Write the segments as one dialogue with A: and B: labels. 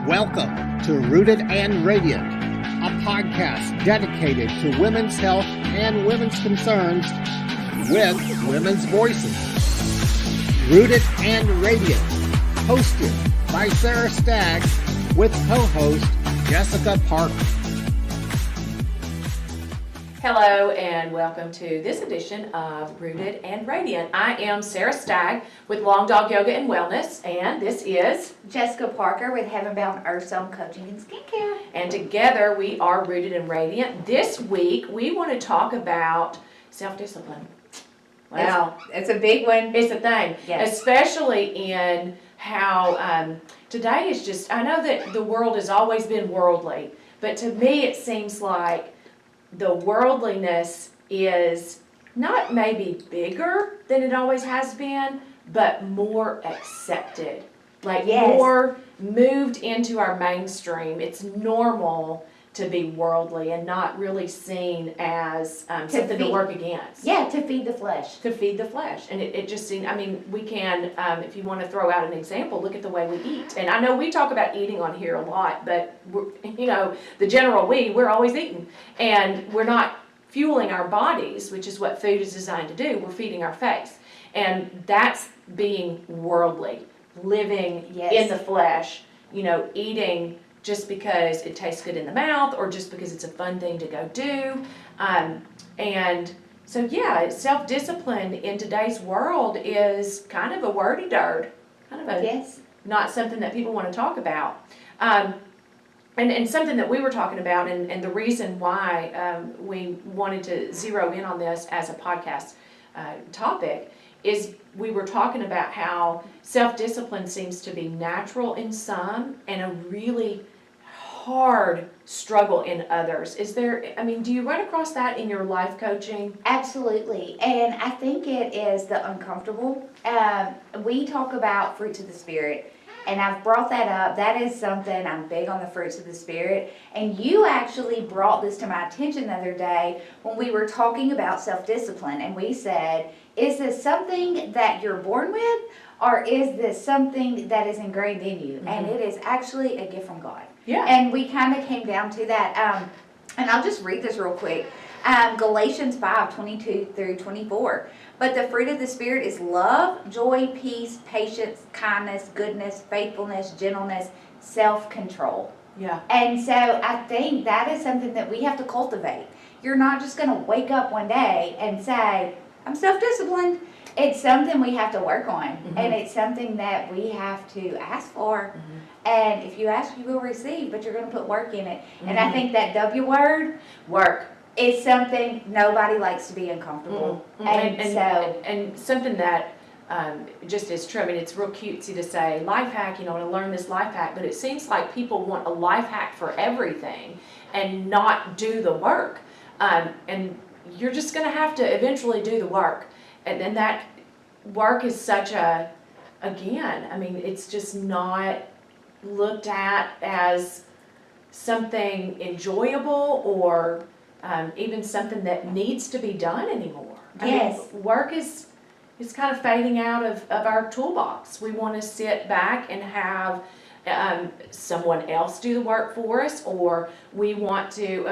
A: Welcome to Rooted and Radiant, a podcast dedicated to women's health and women's concerns with women's voices. Rooted and Radiant, hosted by Sarah Stagg with co-host Jessica Parker.
B: Hello and welcome to this edition of Rooted and Radiant. I am Sarah Stagg with Long Dog Yoga and Wellness, and this is
C: Jessica Parker with Heaven Bound Earth Zone Coaching and Skincare.
B: And together we are Rooted and Radiant. This week we want to talk about self-discipline. Wow.
C: It's a big one.
B: It's a thing,
C: Yes.
B: Especially in how today is just, I know that the world has always been worldly, but to me it seems like the worldliness is not maybe bigger than it always has been, but more accepted. Like
C: Yes.
B: more moved into our mainstream. It's normal to be worldly and not really seen as something to work against.
C: Yeah, to feed the flesh.
B: To feed the flesh. And it just seems, I mean, we can, if you want to throw out an example, look at the way we eat. And I know we talk about eating on here a lot, but, the general we're always eating. And we're not fueling our bodies, which is what food is designed to do. We're feeding our face. And that's being worldly, living in the flesh, eating just because it tastes good in the mouth or just because it's a fun thing to go do. And so, self-discipline in today's world is kind of a wordy dirt, not something that people want to talk about. And something that we were talking about, and the reason why we wanted to zero in on this as a podcast topic is we were talking about how self-discipline seems to be natural in some and a really hard struggle in others. Do you run across that in your life coaching?
C: Absolutely. And I think it is the uncomfortable. We talk about fruits of the Spirit, and I've brought that up. That is something, I'm big on the fruits of the Spirit. And you actually brought this to my attention the other day when we were talking about self-discipline. And we said, is this something that you're born with, or is this something that is ingrained in you? Mm-hmm. And it is actually a gift from God.
B: Yeah.
C: And we kind of came down to that. And I'll just read this real quick. Galatians 5:22 through 24. But the fruit of the Spirit is love, joy, peace, patience, kindness, goodness, faithfulness, gentleness, self-control.
B: Yeah.
C: And so I think that is something that we have to cultivate. You're not just going to wake up one day and say, I'm self-disciplined. It's something we have to work on. Mm-hmm. And it's something that we have to ask for. Mm-hmm. And if you ask, you will receive, but you're going to put work in it. Mm-hmm. And I think that W word, work, is something nobody likes to be uncomfortable.
B: Mm-hmm. And something that just is true. I mean, it's real cutesy to say life hack, to learn this life hack, but it seems like people want a life hack for everything and not do the work. And you're just going to have to eventually do the work. And then that work is such it's just not looked at as something enjoyable or even something that needs to be done anymore.
C: Yes.
B: I mean, work is kind of fading out of our toolbox. We want to sit back and have someone else do the work for us, or we want to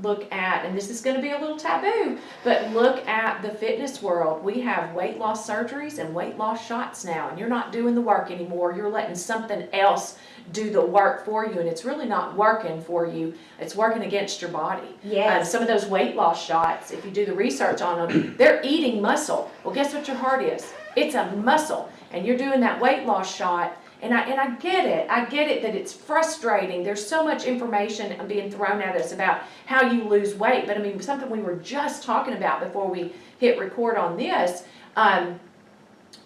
B: look at, and this is going to be a little taboo, but look at the fitness world. We have weight loss surgeries and weight loss shots now, and you're not doing the work anymore. You're letting something else do the work for you, and it's really not working for you. It's working against your body.
C: Yes.
B: Some of those weight loss shots, if you do the research on them, they're eating muscle. Well, guess what your heart is? It's a muscle, and you're doing that weight loss shot. And I get it. I get it that it's frustrating. There's so much information being thrown at us about how you lose weight. But something we were just talking about before we hit record on this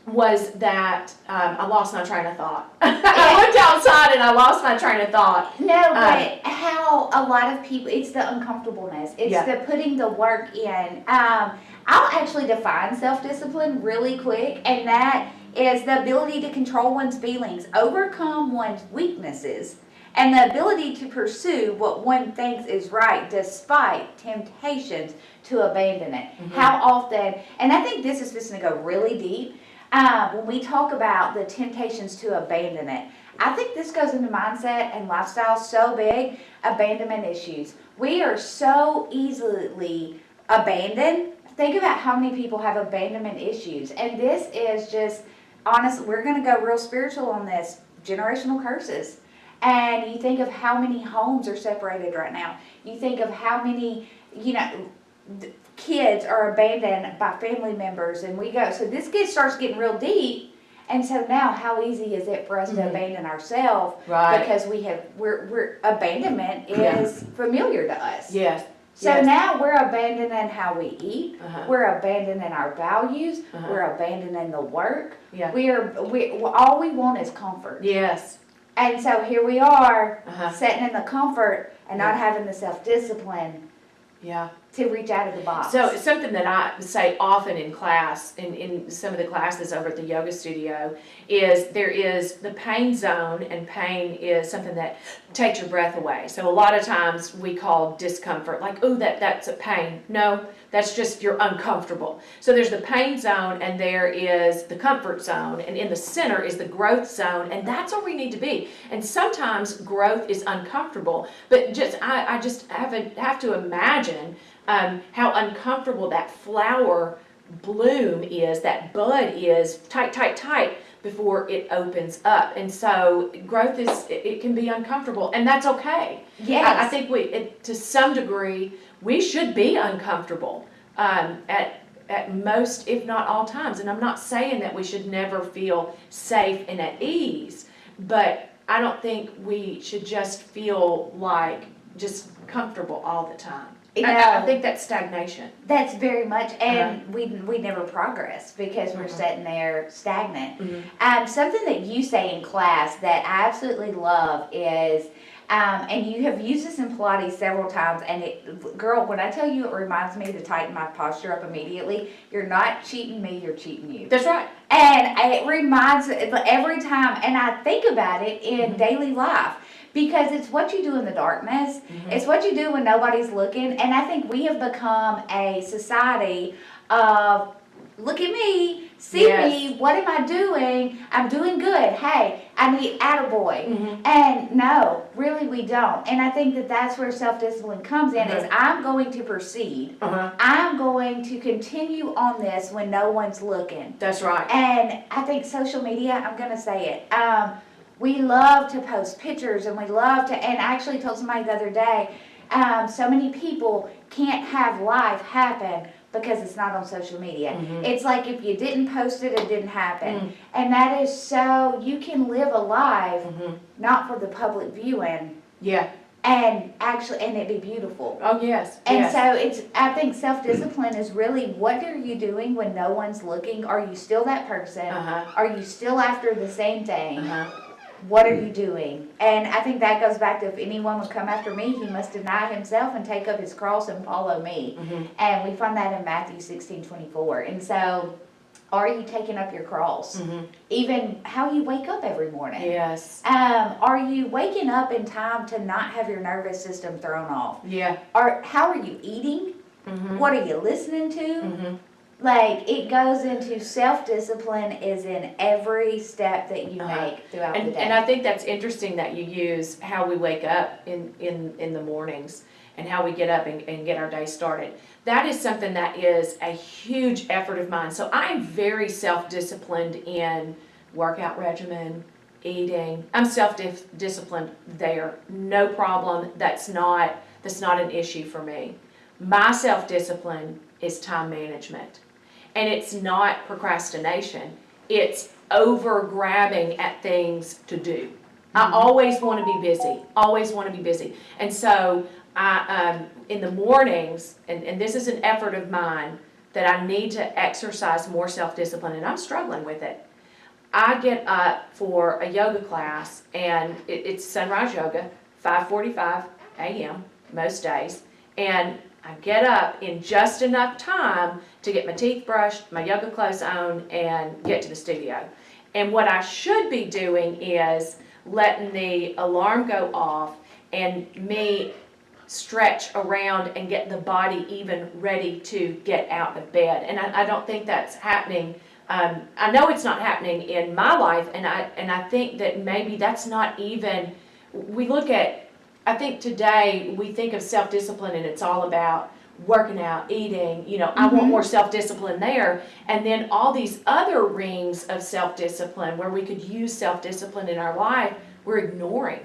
B: was that I lost my train of thought. I looked outside and I lost my train of thought.
C: No, but how a lot of people, it's the uncomfortableness. It's the putting the work in. I'll actually define self-discipline really quick, and that is the ability to control one's feelings, overcome one's weaknesses, and the ability to pursue what one thinks is right despite temptations to abandon it. Mm-hmm. How often, and I think this is just going to go really deep, when we talk about the temptations to abandon it, I think this goes into mindset and lifestyle so big. Abandonment issues. We are so easily abandoned. Think about how many people have abandonment issues. And this is just, honestly, we're going to go real spiritual on this. Generational curses. And you think of how many homes are separated right now. You think of how many, kids are abandoned by family members, and we go. So this starts getting real deep. And so now, how easy is it for us to abandon ourselves?
B: Right.
C: Because we're abandonment is familiar to us.
B: Yes.
C: So
B: Yes.
C: now we're abandoning how we eat.
B: Uh-huh.
C: We're abandoning our values.
B: Uh-huh.
C: We're abandoning the work.
B: Yeah.
C: We all we want is comfort.
B: Yes.
C: And so here we are,
B: Uh-huh.
C: sitting in the comfort and not
B: Yeah.
C: having the self-discipline
B: Yeah.
C: to reach out of the box.
B: So something that I say often in class, in some of the classes over at the yoga studio, is there is the pain zone, and pain is something that takes your breath away. So a lot of times we call discomfort, like, oh, that's a pain. No, that's just you're uncomfortable. So there's the pain zone, and there is the comfort zone, and in the center is the growth zone, and that's where we need to be. And sometimes growth is uncomfortable, but I just have to imagine how uncomfortable that flower bloom is, that bud is tight before it opens up. And so growth it can be uncomfortable, and that's okay.
C: Yes.
B: I think to some degree, we should be uncomfortable at most, if not all times. And I'm not saying that we should never feel safe and at ease, but I don't think we should just feel like just comfortable all the time. I think that's stagnation.
C: That's very much, and we never progress because we're sitting there stagnant. Something that you say in class that I absolutely love is, and you have used this in Pilates several times, and girl, when I tell you it reminds me to tighten my posture up immediately, you're not cheating me, you're cheating you.
B: That's right.
C: And it reminds every time, and I think about it in daily life. Because it's what you do in the darkness. It's what you do when nobody's looking. And I think we have become a society of, look at me, see me, what am I doing? I'm doing good. Hey, I need attaboy. And no, really we don't. And I think that that's where self-discipline comes in, is I'm going to proceed. I'm going to continue on this when no one's looking.
B: That's right.
C: And I think social media, I'm going to say it, we love to post pictures, and we love to, and I actually told somebody the other day, so many people can't have life happen because it's not on social media. It's like if you didn't post it, it didn't happen. And that is so, you can live a life not for the public viewing.
B: Yeah.
C: And it be beautiful.
B: Oh, yes.
C: And so I think self-discipline is really, what are you doing when no one's looking? Are you still that person? Are you still after the same thing? What are you doing? And I think that goes back to, if anyone would come after me, he must deny himself and take up his cross and follow me. And we find that in Matthew 16:24. And so, are you taking up your cross? Even how you wake up every morning.
B: Yes.
C: Are you waking up in time to not have your nervous system thrown off?
B: Yeah.
C: How are you eating? What are you listening to? Like, it goes into self-discipline is in every step that you make throughout the day.
B: And I think that's interesting that you use how we wake up in the mornings and how we get up and get our day started. That is something that is a huge effort of mine. So I'm very self-disciplined in workout regimen, eating. I'm self-disciplined there. No problem. That's not an issue for me. My self-discipline is time management. And it's not procrastination. It's over grabbing at things to do. I always want to be busy. Always want to be busy. And so I, in the mornings, and this is an effort of mine, that I need to exercise more self-discipline, and I'm struggling with it. I get up for a yoga class, and it's sunrise yoga, 5:45 a.m. most days, and I get up in just enough time to get my teeth brushed, my yoga clothes on, and get to the studio. And what I should be doing is letting the alarm go off and me stretch around and get the body even ready to get out of bed. And I don't think that's happening I know it's not happening in my life, and I think that maybe that's not even, we look at, I think today we think of self-discipline and it's all about working out, eating, I want more self-discipline there. And then all these other rings of self-discipline where we could use self-discipline in our life, we're ignoring.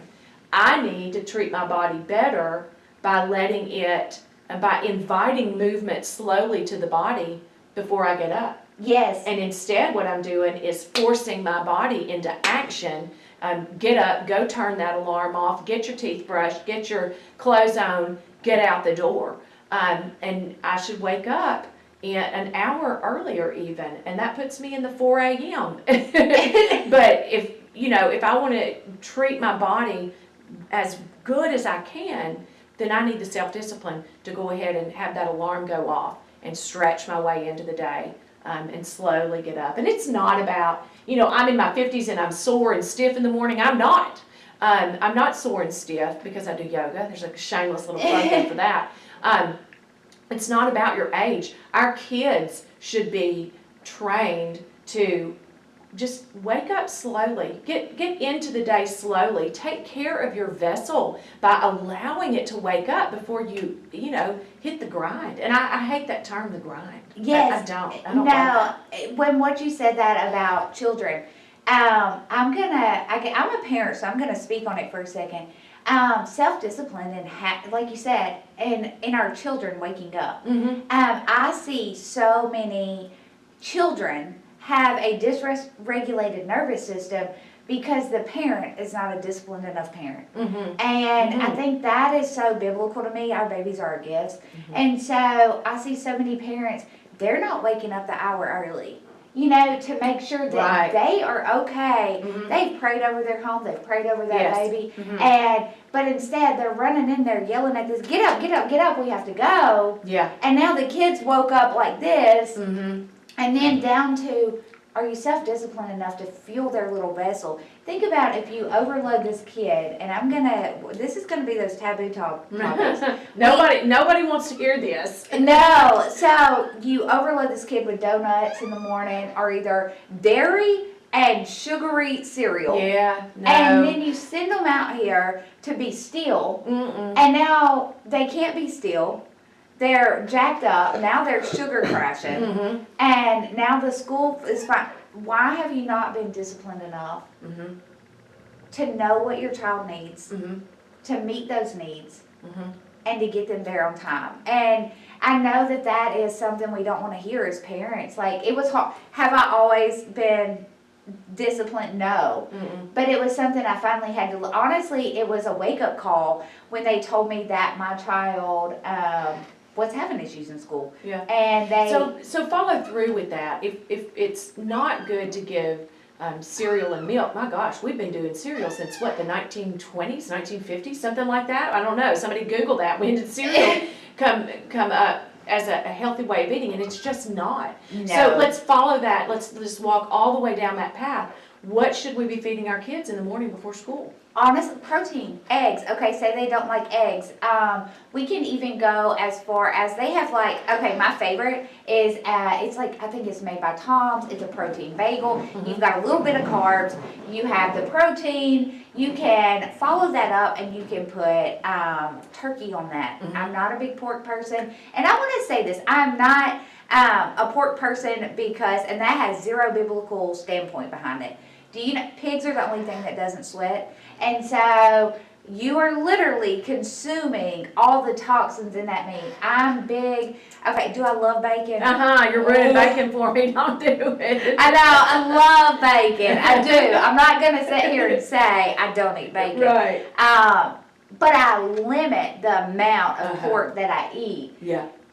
B: I need to treat my body better by letting it, by inviting movement slowly to the body before I get up.
C: Yes.
B: And instead what I'm doing is forcing my body into action. Get up, go turn that alarm off, get your teeth brushed, get your clothes on, get out the door. And I should wake up an hour earlier even, and that puts me in the 4 a.m. But if I want to treat my body as good as I can, then I need the self-discipline to go ahead and have that alarm go off and stretch my way into the day, and slowly get up. And it's not about, I'm in my 50s and I'm sore and stiff in the morning. I'm not. I'm not sore and stiff because I do yoga. There's a shameless little plug in for that. It's not about your age. Our kids should be trained to just wake up slowly, get into the day slowly, take care of your vessel by allowing it to wake up before you hit the grind. And I hate that term, the grind.
C: Yes.
B: I don't like that.
C: When what you said that about children, I'm a parent, so I'm gonna speak on it for a second. Self-discipline and like you said, in our children waking up. I see so many children have a dysregulated nervous system because the parent is not a disciplined enough parent. And I think that is so biblical to me. Our babies are our gifts. And so I see so many parents, they're not waking up the hour early, to make sure that they are okay. They've prayed over their home, they've prayed over that baby. But instead they're running in there yelling at this, get up, get up, get up, we have to go. And now the kids woke up like this. And then down to, are you self-disciplined enough to fuel their little vessel? Think about if you overload this kid, and this is gonna be those taboo topics.
B: Nobody wants to hear this.
C: No, so you overload this kid with donuts in the morning, or either dairy and sugary cereal.
B: Yeah, no.
C: And then you send them out here to be still, and now they can't be still. They're jacked up, now they're sugar crashing, and now the school is fine. Why have you not been disciplined enough to know what your child needs, to meet those needs, and to get them there on time? And I know that is something we don't want to hear as parents. Like, it was hard. Have I always been disciplined? No. But it was something I finally had to, honestly, it was a wake-up call when they told me that my child was having issues in school. And
B: so follow through with that. If it's not good to give cereal and milk, my gosh, we've been doing cereal since what, the 1920s, 1950s, something like that? I don't know. Somebody Google that. When did cereal come up as a healthy way of eating? And it's just not.
C: No.
B: So let's follow that. Let's just walk all the way down that path. What should we be feeding our kids in the morning before school?
C: Honestly, protein, eggs. Okay, say they don't like eggs. We can even go as far as they have my favorite is, it's like, I think it's made by Tom's. It's a protein bagel. You've got a little bit of carbs. You have the protein. You can follow that up and you can put turkey on that. I'm not a big pork person. And I want to say this. I'm not a pork person because, and that has zero biblical standpoint behind it. Do you know, pigs are the only thing that doesn't sweat? And so you are literally consuming all the toxins in that meat. I'm big. Okay, do I love bacon?
B: You're ruining bacon for me. Don't do it.
C: I know, I love bacon. I do. I'm not going to sit here and say I don't eat bacon.
B: Right.
C: But I limit the amount of pork that I eat.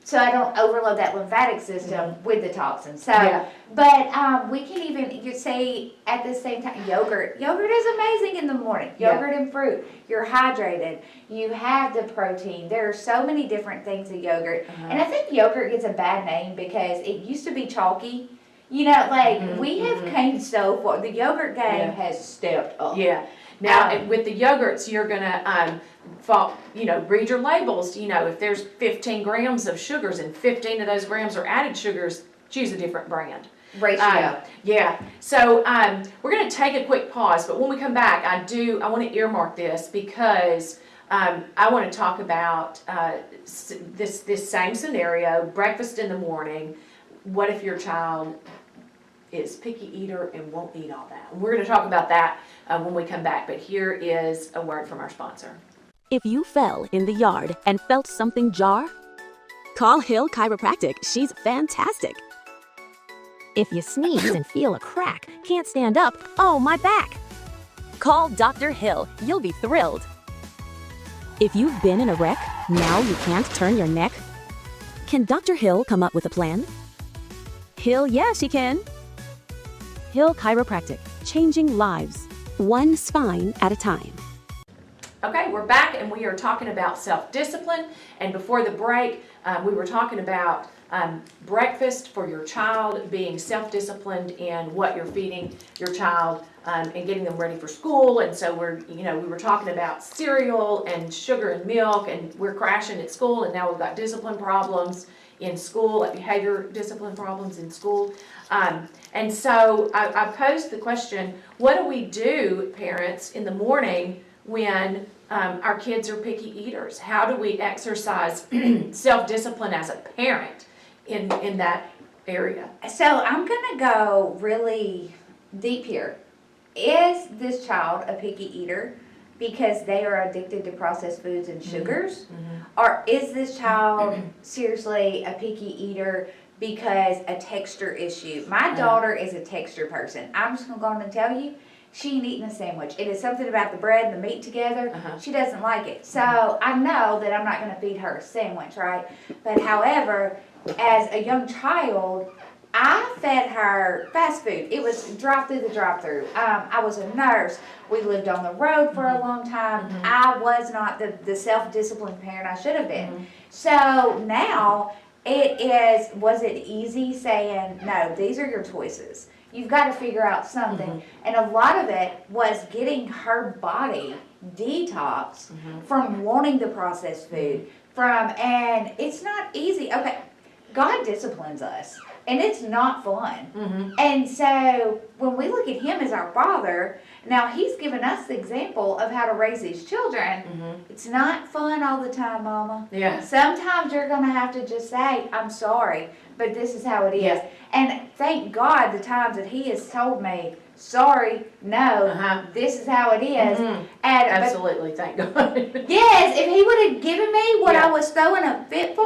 C: So I don't overload that lymphatic system with the toxins. So, but we can even, you say at the same time, yogurt. Yogurt is amazing in the morning. Yogurt and fruit. You're hydrated. You have the protein. There are so many different things in yogurt. And I think yogurt gets a bad name because it used to be chalky. We have came so far. The yogurt game has stepped up.
B: Now, with the yogurts, you're gonna read your labels. If there's 15 grams of sugars and 15 of those grams are added sugars, choose a different brand.
C: Ratio.
B: Yeah. So we're going to take a quick pause, but when we come back, I want to earmark this because I want to talk about this same scenario, breakfast in the morning. What if your child is picky eater and won't eat all that? And we're going to talk about that when we come back, but here is a word from our sponsor.
D: If you fell in the yard and felt something jar, call Hill Chiropractic. She's fantastic. If you sneeze and feel a crack, can't stand up, oh, my back. Call Dr. Hill. You'll be thrilled. If you've been in a wreck, now you can't turn your neck. Can Dr. Hill come up with a plan? Hill, yeah, she can. Hill Chiropractic, changing lives, one spine at a time.
B: Okay, we're back and we are talking about self-discipline. And before the break, we were talking about breakfast for your child, being self-disciplined in what you're feeding your child and getting them ready for school. And so we were talking about cereal and sugar and milk, and we're crashing at school, and now we've got discipline problems in school, like behavior discipline problems in school. And so I posed the question, what do we do, parents, in the morning when our kids are picky eaters? How do we exercise self-discipline as a parent in that area?
C: So I'm going to go really deep here. Is this child a picky eater because they are addicted to processed foods and sugars? Or is this child seriously a picky eater because a texture issue? My daughter is a texture person. I'm just going to go on and tell you, she ain't eating a sandwich. It is something about the bread and the meat together. She doesn't like it. So I know that I'm not going to feed her a sandwich, right? But however, as a young child, I fed her fast food. It was drive through the drive-through. I was a nurse. We lived on the road for a long time. I was not the self-disciplined parent I should have been. So now was it easy saying, no, these are your choices. You've got to figure out something. And a lot of it was getting her body detox from wanting the processed food, and it's not easy. Okay, God disciplines us, and it's not fun. And so when we look at him as our father, now he's given us the example of how to raise these children. It's not fun all the time, Mama.
B: Yeah.
C: Sometimes you're going to have to just say, I'm sorry, but this is how it is.
B: Yeah.
C: And thank God the times that he has told me, sorry, no, this is how it is. And
B: Absolutely, thank God.
C: yes, if he would have given me what I was throwing a fit for,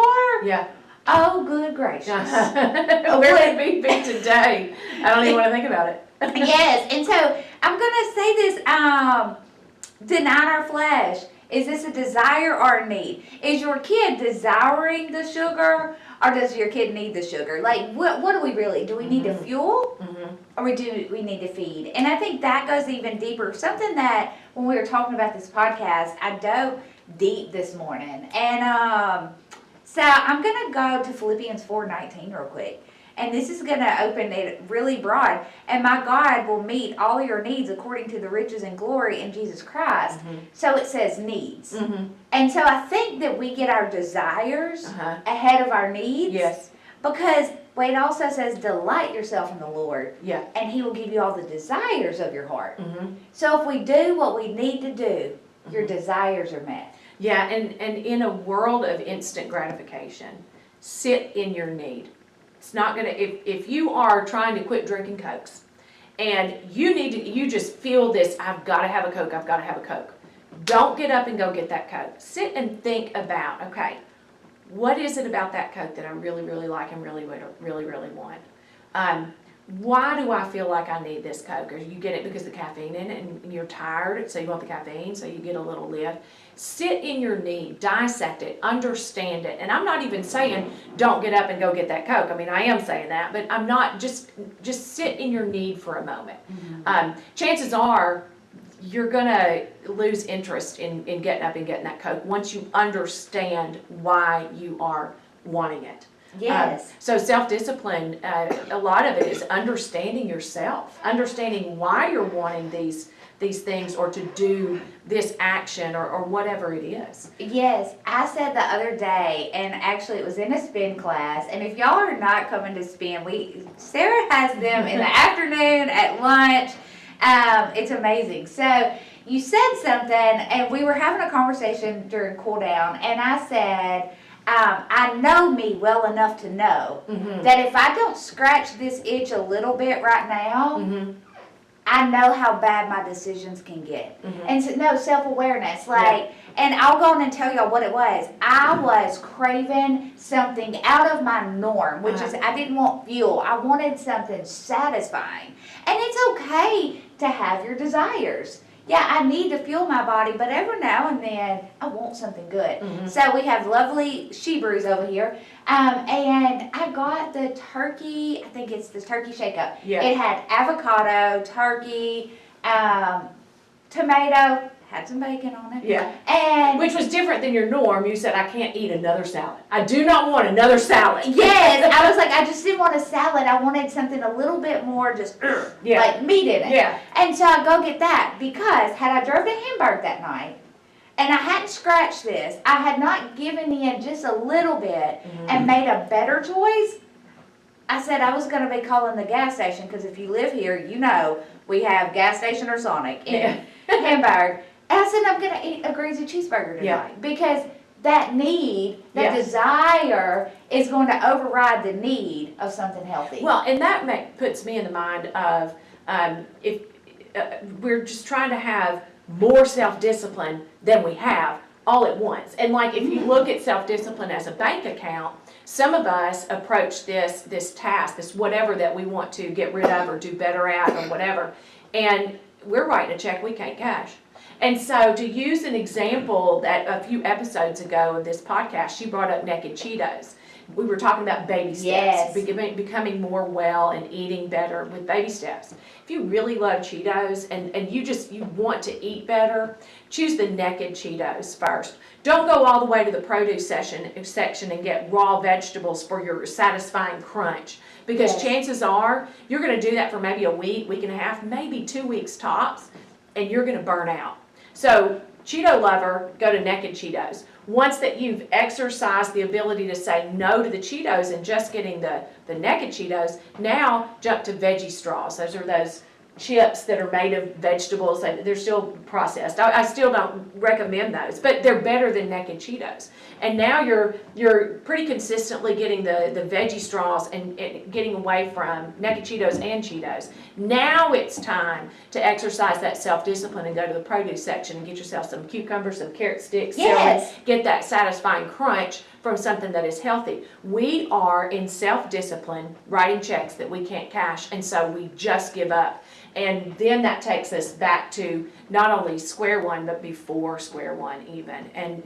C: oh, good gracious.
B: Where would we be today? I don't even want to think about it.
C: Yes, and so I'm going to say this, denying our flesh. Is this a desire or a need? Is your kid desiring the sugar, or does your kid need the sugar? Like, what do we really, do we need to fuel, or do we need to feed? And I think that goes even deeper. Something that, when we were talking about this podcast, I dove deep this morning. And so I'm going to go to Philippians 4:19 real quick. And this is going to open it really broad. And my God will meet all your needs according to the riches and glory in Jesus Christ. So it says needs. And so I think that we get our desires ahead of our needs.
B: Yes.
C: Because it also says delight yourself in the Lord.
B: Yeah.
C: And he will give you all the desires of your heart. So if we do what we need to do, your desires are met.
B: Yeah, and in a world of instant gratification, sit in your need. It's not gonna, if you are trying to quit drinking Cokes and you just feel this, I've gotta have a Coke, I've gotta have a Coke. Don't get up and go get that Coke. Sit and think about, okay, what is it about that Coke that I really, really like and really, really, really want? Why do I feel like I need this Coke? Or you get it because of the caffeine in it and you're tired, so you want the caffeine, so you get a little lift. Sit in your need, dissect it, understand it. And I'm not even saying don't get up and go get that Coke. I mean, I am saying that, but I'm not, just sit in your need for a moment. Chances are you're gonna lose interest in getting up and getting that Coke once you understand why you are wanting it.
C: Yes.
B: So self-discipline, a lot of it is understanding yourself, understanding why you're wanting these things or to do this action or whatever it is.
C: Yes, I said the other day, and actually it was in a spin class, and if y'all are not coming to spin, Sarah has them in the afternoon, at lunch. It's amazing. So you said something, and we were having a conversation during cool down, and I said, I know me well enough to know that if I don't scratch this itch a little bit right now, I know how bad my decisions can get. And so, no, self-awareness, and I'll go on and tell y'all what it was. I was craving something out of my norm, which is I didn't want fuel. I wanted something satisfying. And it's okay to have your desires. Yeah, I need to fuel my body, but every now and then I want something good. So we have lovely she-brews over here. And I got the turkey, I think it's the turkey shake-up.
B: Yeah.
C: It had avocado, turkey, tomato, had some bacon on it.
B: Yeah.
C: And
B: Which was different than your norm. You said, I can't eat another salad. I do not want another salad.
C: yes, I was like, I just didn't want a salad. I wanted something a little bit more just like meat in it.
B: Yeah.
C: And so I go get that because had I drove to Hamburg that night and I hadn't scratched this, I had not given in just a little bit and made a better choice, I said I was going to be calling the gas station because if you live here, you know we have gas station or Sonic in Hamburg. And I said I'm going to eat a greasy cheeseburger tonight because that need, that desire is going to override the need of something healthy.
B: Well, and that puts me in the mind of if we're just trying to have more self-discipline than we have all at once. And like if you look at self-discipline as a bank account, some of us approach this task, this whatever that we want to get rid of or do better at or whatever, and we're writing a check we can't cash. And so to use an example that a few episodes ago of this podcast, she brought up naked Cheetos. We were talking about baby steps, becoming more well and eating better with baby steps. If you really love Cheetos and you want to eat better, choose the naked Cheetos first. Don't go all the way to the produce section and get raw vegetables for your satisfying crunch. Because chances are you're going to do that for maybe a week, week and a half, maybe 2 weeks tops, and you're going to burn out. So Cheeto lover, go to naked Cheetos. Once that you've exercised the ability to say no to the Cheetos and just getting the naked Cheetos, now jump to veggie straws. Those are those chips that are made of vegetables. They're still processed. I still don't recommend those, but they're better than naked Cheetos. And now you're pretty consistently getting the veggie straws and getting away from naked Cheetos and Cheetos. Now it's time to exercise that self-discipline and go to the produce section and get yourself some cucumbers, some carrot sticks, celery, get that satisfying crunch from something that is healthy. We are in self-discipline writing checks that we can't cash, and so we just give up. And then that takes us back to not only square one, but before square one even. And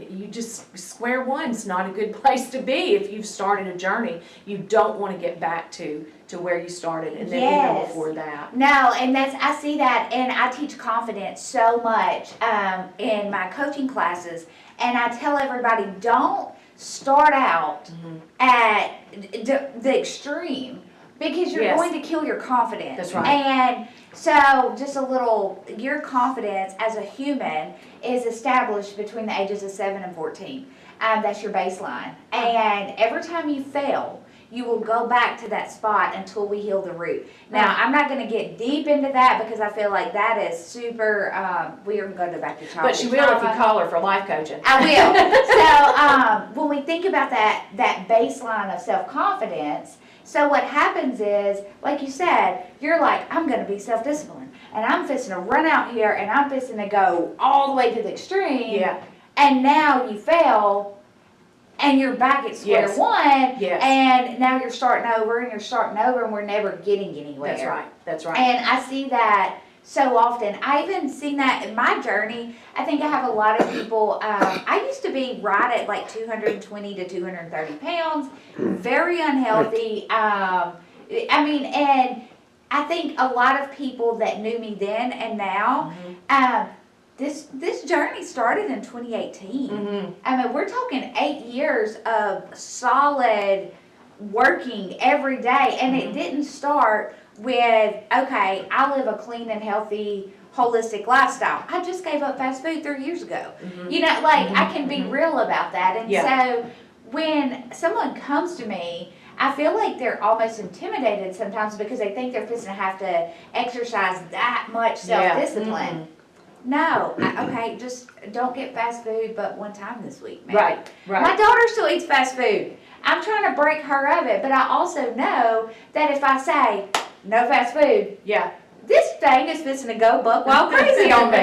B: square one's not a good place to be if you've started a journey. You don't want to get back to where you started and then even before that.
C: No, and I see that, and I teach confidence so much in my coaching classes, and I tell everybody, don't start out at the extreme because you're going to kill your confidence.
B: That's right.
C: And so just your confidence as a human is established between the ages of 7 and 14. That's your baseline. And every time you fail, you will go back to that spot until we heal the root. Now, I'm not going to get deep into that because I feel like that is super, we are going to go back to childhood.
B: But she will if you call her for life coaching.
C: I will. So when we think about that baseline of self-confidence, so what happens is, like you said, you're like, I'm going to be self-disciplined. And I'm fixing to run out here and I'm fixing to go all the way to the extreme.
B: Yeah.
C: And now you fail and you're back at square one.
B: Yes.
C: And now you're starting over and we're never getting anywhere.
B: That's right.
C: And I see that so often. I even seen that in my journey. I think I have a lot of people, I used to be right at like 220 to 230 pounds, very unhealthy. And I think a lot of people that knew me then and now, this journey started in 2018. I mean, we're talking 8 years of solid working every day. And it didn't start with, okay, I live a clean and healthy, holistic lifestyle. I just gave up fast food 3 years ago. You know, like, I can be real about that. And so when someone comes to me, I feel like they're almost intimidated sometimes because they think they're supposed to have to exercise that much self-discipline. No, okay, just don't get fast food but one time this week, maybe.
B: Right.
C: My daughter still eats fast food. I'm trying to break her of it, but I also know that if I say, no fast food, this thing is fixing to go buck wild crazy on me.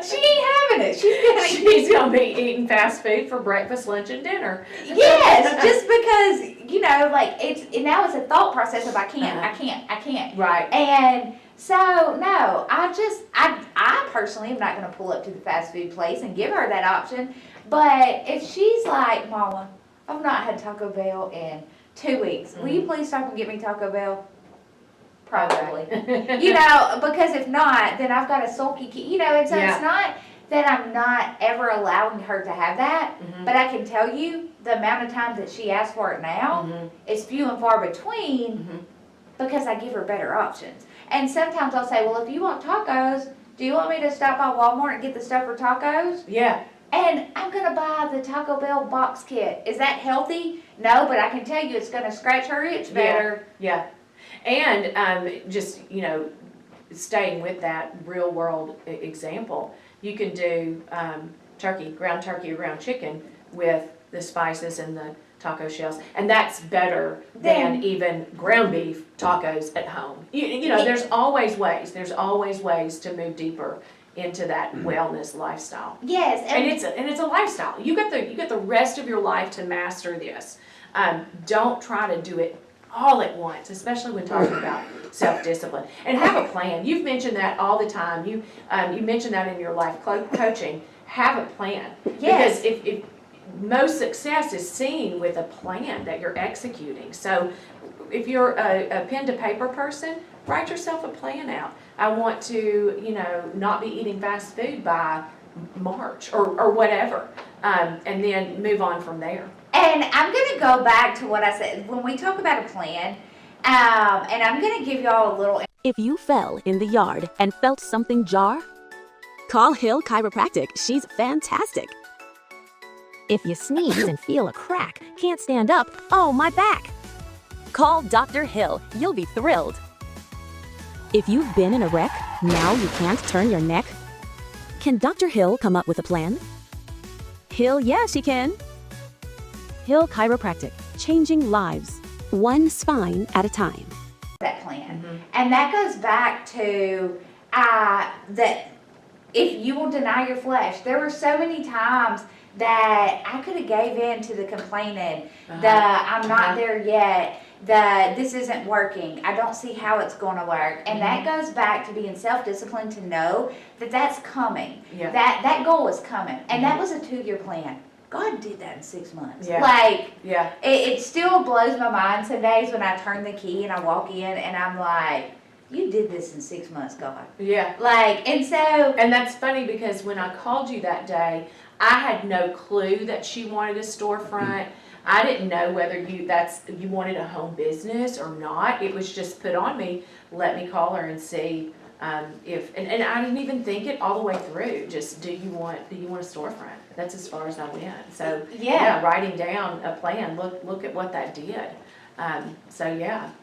C: She ain't having it.
B: She's gonna be eating fast food for breakfast, lunch, and dinner.
C: Yes, just because, you know, like, now it's a thought process of I can't.
B: Right.
C: And so, no, I personally am not going to pull up to the fast food place and give her that option. But if she's like, Mama, I've not had Taco Bell in 2 weeks. Will you please stop and get me Taco Bell? Probably. You know, because if not, then I've got a sulky kid. You know, and so it's not that I'm not ever allowing her to have that. But I can tell you the amount of times that she asks for it now is few and far between because I give her better options. And sometimes I'll say, well, if you want tacos, do you want me to stop by Walmart and get the stuff for tacos?
B: Yeah.
C: And I'm going to buy the Taco Bell box kit. Is that healthy? No, but I can tell you it's going to scratch her itch better.
B: Yeah. And just, you know, staying with that real world example, you can do ground turkey or ground chicken with the spices and the taco shells, and that's better than even ground beef tacos at home. You know, there's always ways to move deeper into that wellness lifestyle.
C: Yes,
B: and it's a lifestyle. You get the rest of your life to master this. Don't try to do it all at once, especially when talking about self-discipline. And have a plan. You've mentioned that all the time. You mentioned that in your life coaching. Have a plan.
C: Yes.
B: Because if most success is seen with a plan that you're executing. So if you're a pen to paper person, write yourself a plan out. I want to, you know, not be eating fast food by March or whatever, and then move on from there.
C: And I'm going to go back to what I said when we talk about a plan, and I'm going to give y'all a little.
D: If you fell in the yard and felt something jar, call Hill Chiropractic. She's fantastic. If you sneeze and feel a crack, can't stand up, oh, my back. Call Dr. Hill. You'll be thrilled. If you've been in a wreck, now you can't turn your neck. Can Dr. Hill come up with a plan? Hill, yeah, she can. Hill Chiropractic, changing lives, one spine at a time.
C: That plan. And that goes back to that if you will deny your flesh. There were so many times that I could have gave in to the complaining, I'm not there yet, this isn't working, I don't see how it's going to work. And that goes back to being self-disciplined to know that that's coming. That goal is coming. And that was a 2-year plan. God did that in 6 months. It still blows my mind some days when I turn the key and I walk in and I'm like, you did this in 6 months, God. And
B: that's funny because when I called you that day, I had no clue that she wanted a storefront. I didn't know whether you wanted a home business or not. It was just put on me. Let me call her and see if and I didn't even think it all the way through. Just do you want a storefront? That's as far as I went. So writing down a plan. Look at what that did.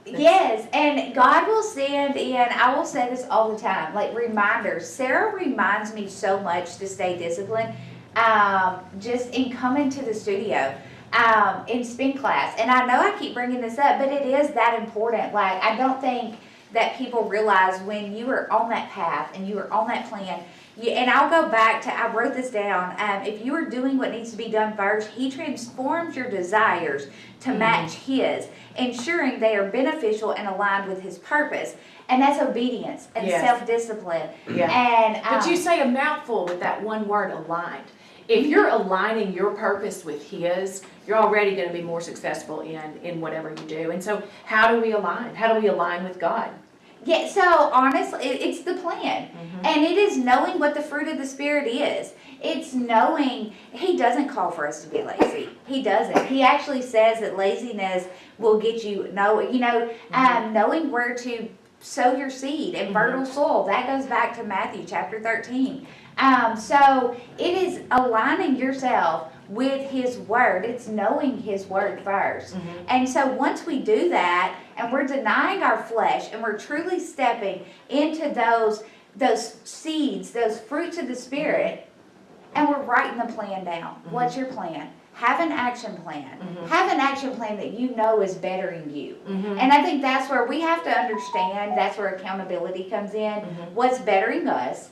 C: Yes, and God will send in, I will say this all the time, like reminders. Sarah reminds me so much to stay disciplined, just in coming to the studio, in spin class. And I know I keep bringing this up, but it is that important. Like, I don't think that people realize when you are on that path and you are on that plan. And I'll go back to, I wrote this down, if you are doing what needs to be done first, He transforms your desires to match His, ensuring they are beneficial and aligned with His purpose. And that's obedience and self-discipline. And
B: but you say a mouthful with that one word, aligned. If you're aligning your purpose with His, you're already going to be more successful in whatever you do. And so how do we align? How do we align with God?
C: Yeah, so honestly, it's the plan. And it is knowing what the fruit of the Spirit is. It's knowing He doesn't call for us to be lazy. He doesn't. He actually says that laziness will get you knowing where to sow your seed in fertile soil. That goes back to Matthew chapter 13. So it is aligning yourself with His Word. It's knowing His Word 1st. And so once we do that, and we're denying our flesh, and we're truly stepping into those seeds, those fruits of the Spirit, and we're writing the plan down. What's your plan? Have an action plan. Have an action plan that you know is bettering you. And I think that's where we have to understand, that's where accountability comes in. What's bettering us,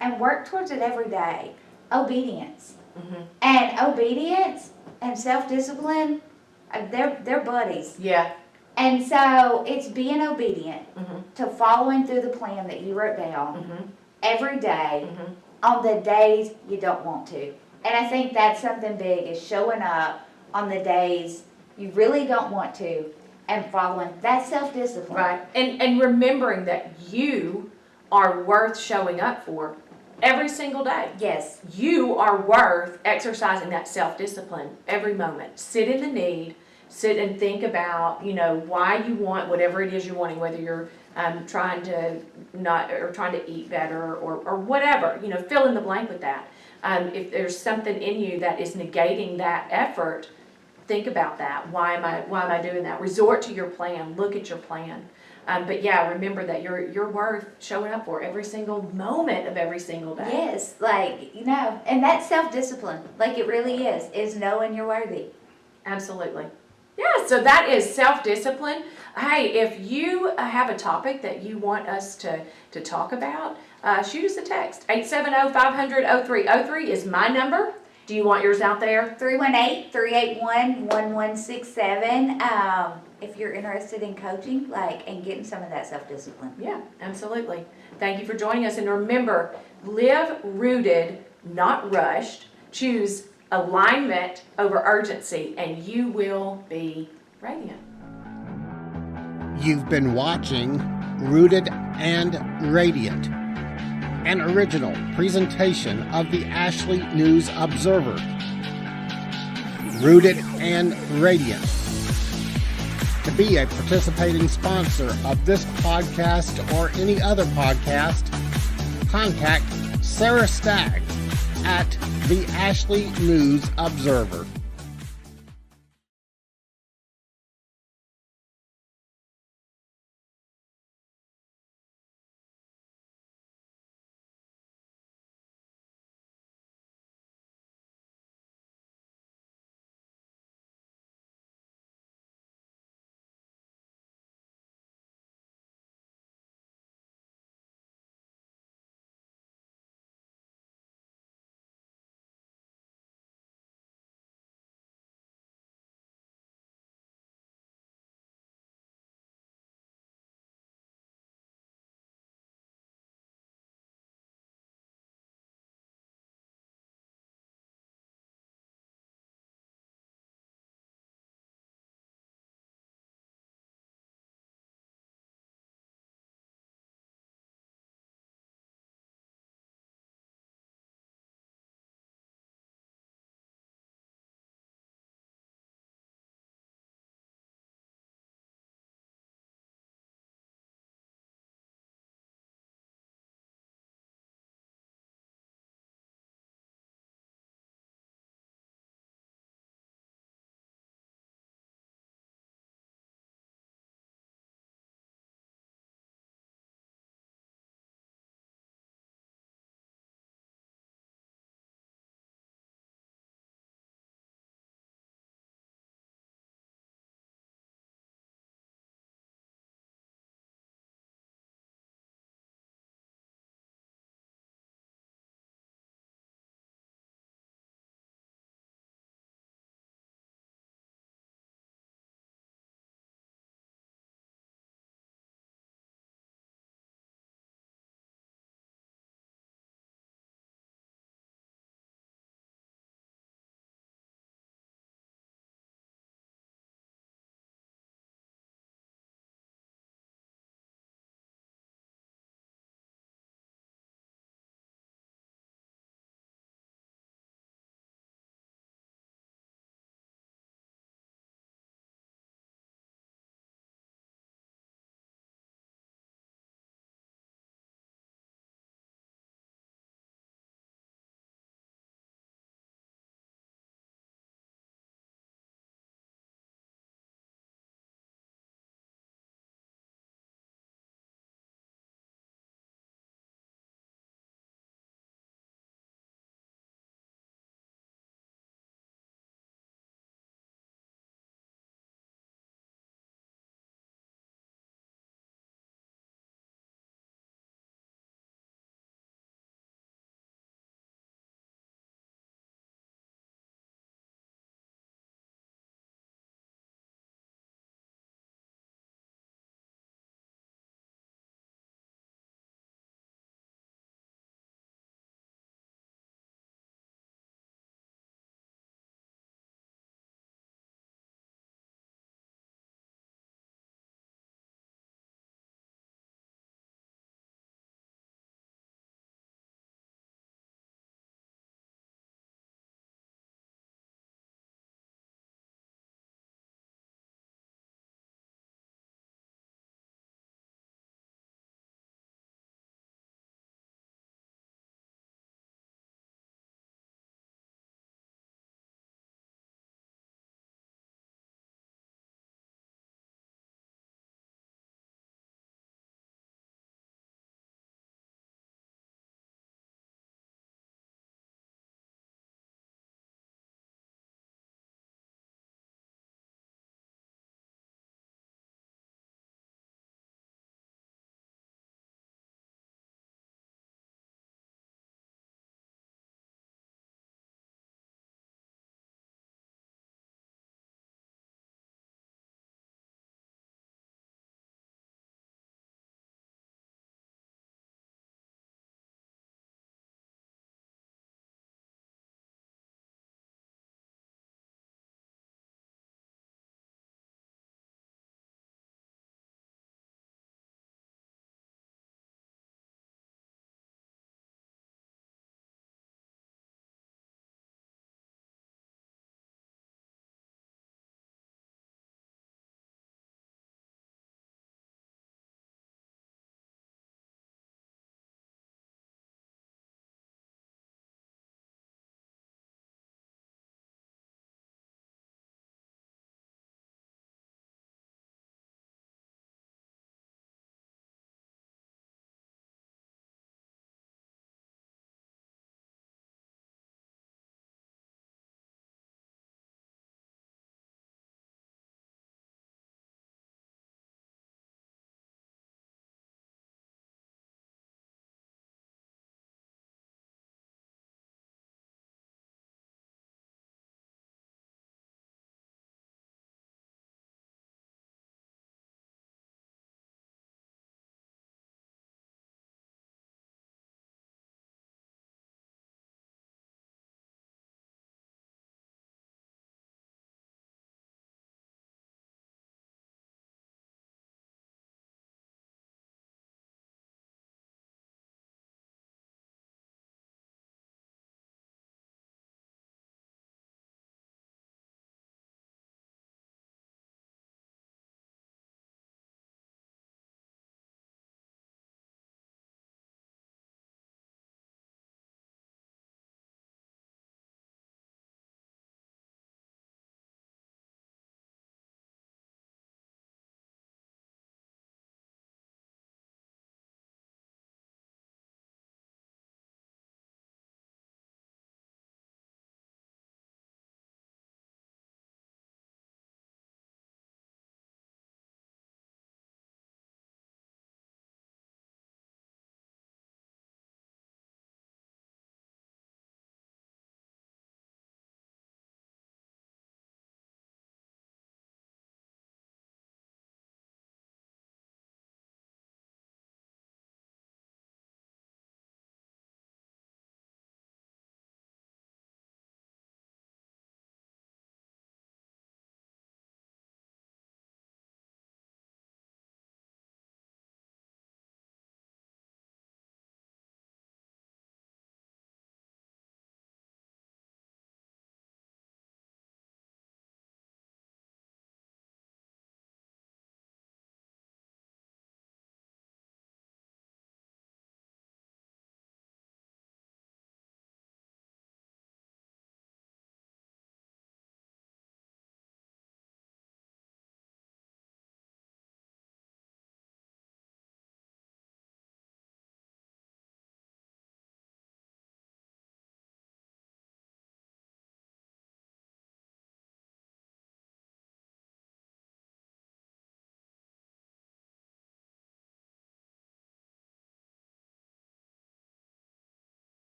C: and work towards it every day. Obedience. And obedience and self-discipline, they're buddies.
B: Yeah.
C: And so it's being obedient to following through the plan that you wrote down every day on the days you don't want to. And I think that's something big, is showing up on the days you really don't want to and following. That's self-discipline.
B: Right. And remembering that you are worth showing up for every single day.
C: Yes.
B: You are worth exercising that self-discipline every moment. Sit in the need. Sit and think about, why you want whatever it is you're wanting, whether you're trying to eat better or whatever, fill in the blank with that. If there's something in you that is negating that effort, think about that. Why am I doing that? Resort to your plan. Look at your plan. But yeah, remember that you're worth showing up for every single moment of every single day.
C: Yes, and that's self-discipline. It really is knowing you're worthy.
B: Absolutely. Yeah, so that is self-discipline. Hey, if you have a topic that you want us to talk about, shoot us a text. 870-500-0303 is my number. Do you want yours out there?
C: 318-381-1167. If you're interested in coaching, and getting some of that self-discipline.
B: Yeah, absolutely. Thank you for joining us. And remember, live rooted, not rushed. Choose alignment over urgency, and you will be radiant.
A: You've been watching Rooted and Radiant, an original presentation of the Ashley News Observer. Rooted and Radiant. To be a participating sponsor of this podcast or any other podcast, contact Sarah Stagg at the Ashley News Observer.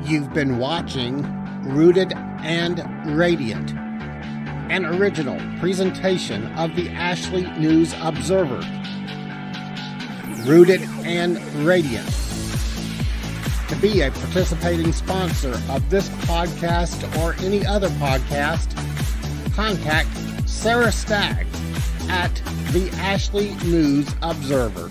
A: You've been watching Rooted and Radiant, an original presentation of the Ashley News Observer. Rooted and Radiant. To be a participating sponsor of this podcast or any other podcast, contact Sarah Stagg at the Ashley News Observer.